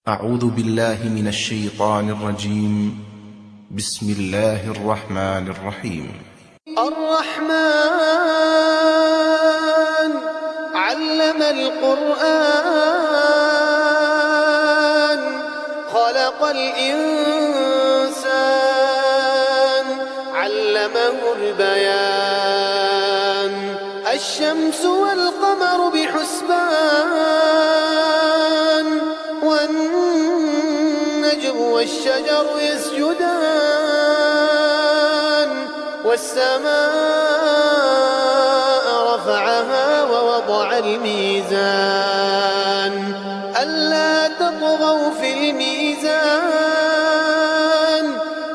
أعوذ بالله من الشيطان الرجيم. بسم الله الرحمن الرحيم. الرحمن علم القرآن خلق الإنسان علمه البيان الشمس والقمر بحسبان والنجم والشجر يسجدان والسماء رفعها ووضع الميزان ألا تطغوا في الميزان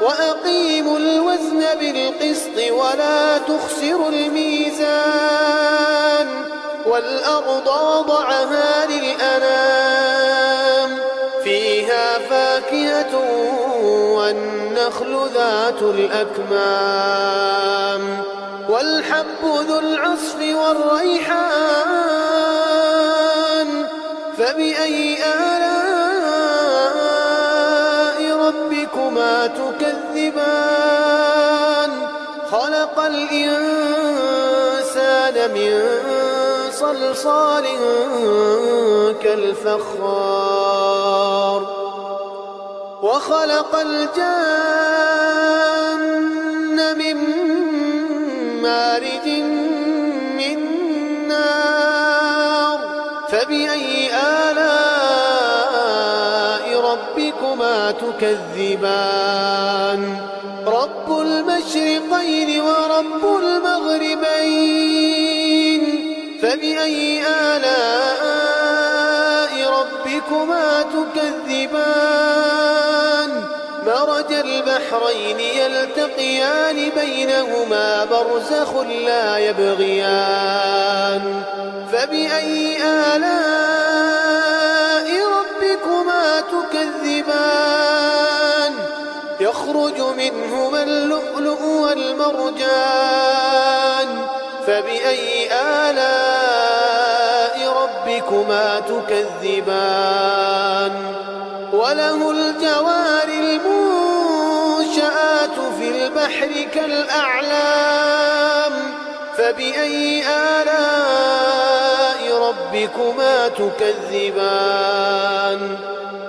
وأقيموا الوزن بالقسط ولا تخسروا الميزان والأرض وضعها للأنام فيها فاكهة والنخل ذات الأكمام والحب ذو العصف والريحان فبأي آلاء ربكما تكذبان خلق الإنسان من صلصال كالفخار وخلق الجن من مارج من نار فبأي آلاء ربكما تكذبان رب المشرقين ورب المغربين فبأي آلاء ربكما تكذبان مرج البحرين يلتقيان بينهما برزخ لا يبغيان فبأي آلاء ربكما تكذبان يخرج منهما اللؤلؤ والمرجان فبأي آلاء ربكما تكذبان وله الجوار المنشآت في البحر كالأعلام فبأي آلاء ربكما تكذبان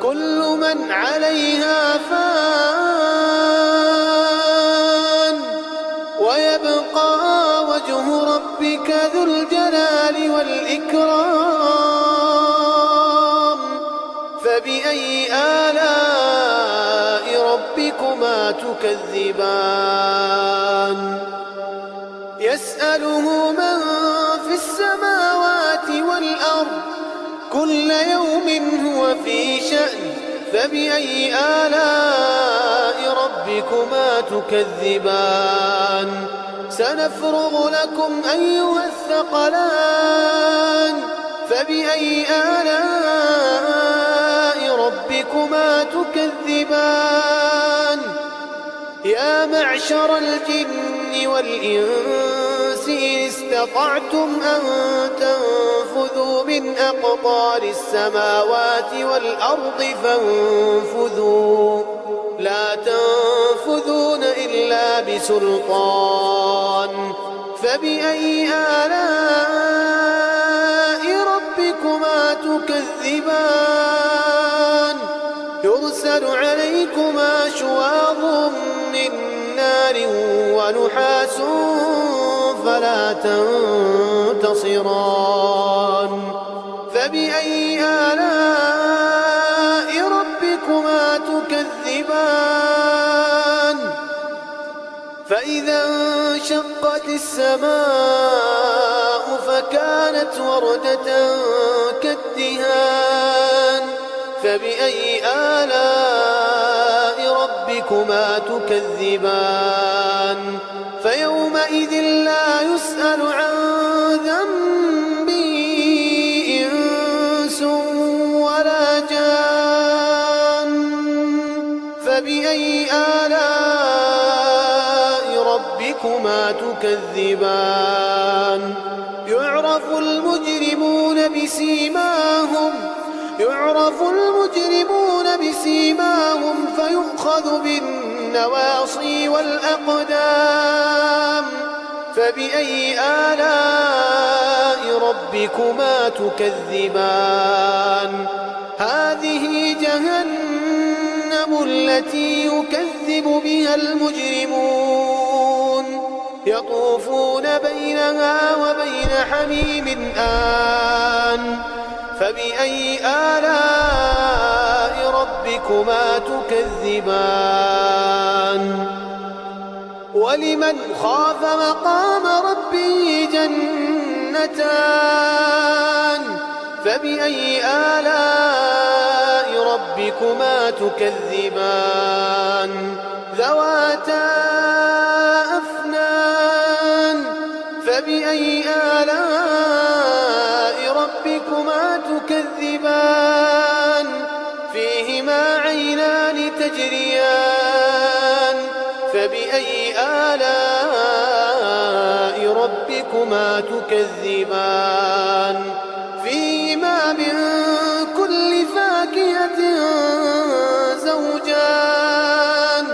كل من عليها فان ويبقى وجه ربك ذو الجلال والإكرام فبأي آلاء ربكما تكذبان يسأله من في السماوات والأرض كل يوم هو في شأن فبأي آلاء ربكما تكذبان سنفرغ لكم أيها الثقلان فبأي آلاء ربكما تكذبان يا معشر الجن والإنس إن استطعتم أن تنفذوا من أقطار السماوات والأرض فانفذوا لا تنفذون إلا بسلطان فبأي آلاء ربكما تكذبان يرسل عليكما شواظ من نار ونحاس فلا تنتصران فبأي آلاء ربكما تكذبان فإذا انشقت السماء فكانت وردة كالدهان فبأي آلاء ربكما تكذبان فيومئذ لا يسأل عن ذنبه إنس ولا جان فبأي آلاء ربكما تكذبان يعرف المجرمون بسيماهم يعرف المجرمون يؤخذ بالنواصي والأقدام فبأي آلاء ربكما تكذبان هذه جهنم التي يكذب بها المجرمون يطوفون بينها وبين حميم آن فبأي آلاء ربكما تكذبان ولمن خاف مقام ربه جنتان فبأي آلاء ربكما تكذبان ذواتا أفنان فبأي آلاء ربكما تكذبان فيهما عينان تجريان فبأي آلاء ربكما تكذبان فيهما من كل فاكهة زوجان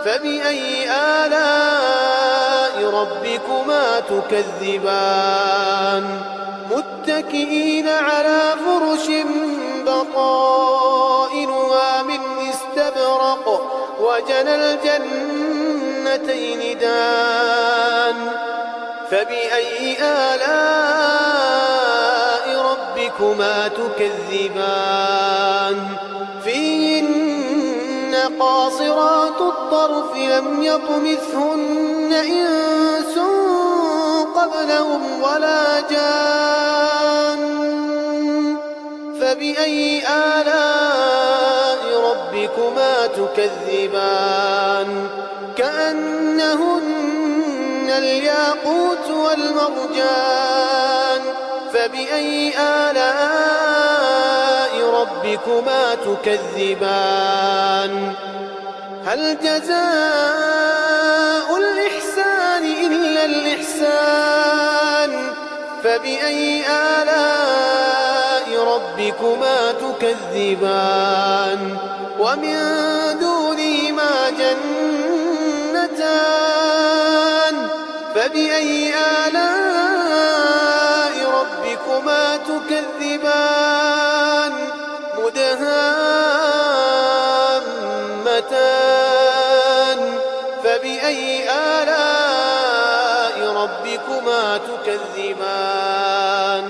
فبأي آلاء ربكما تكذبان متكئين على فرش بطائنها من استبرق وجنى الجنتين دان فبأي آلاء ربكما تكذبان فيهن قاصرات الطرف لم يطمثهن إنس قبلهم ولا جان فبأي آلاء ربكما تكذبان كأنهن الياقوت والمرجان فبأي آلاء ربكما تكذبان هل جزاء الإحسان إلا الإحسان فبأي آلاء ربكما تكذبان ومن دونهما جنتان فبأي آلاء ربكما تكذبان مدهامتان فبأي آلاء ربكما تكذبان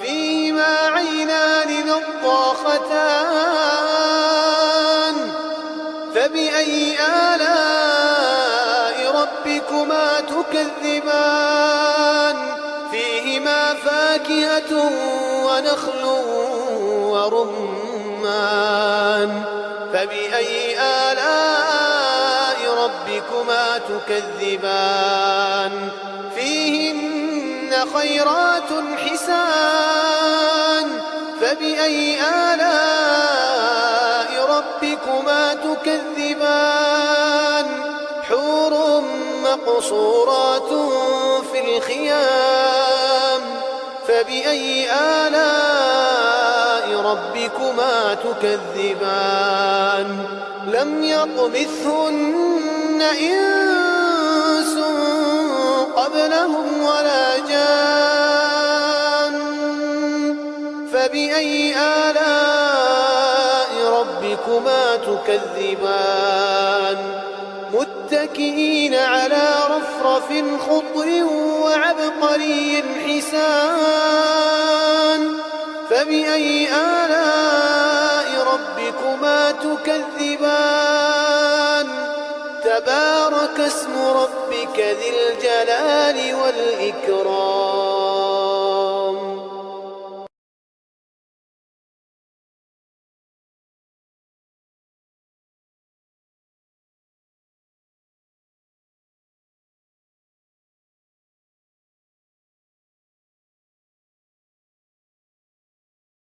فيهما عينان نضاختان فبأي آلاء ربكما تكذبان فيهما فاكهة ونخل ورمان فبأي آلاء ربكما تكذبان فيهن خيرات حسان فبأي آلاء ربكما تكذبان حور مقصورات في الخيام فبأي آلاء ربكما تكذبان لم يطمثهن إنس قبلهم ولا جان فبأي آلاء ربكما تكذبان متكئين على رفرف خضر وعبقري حسان فبأي آلاء ربكما تكذبان تبارك اسم ربك ذي الجلال والإكرام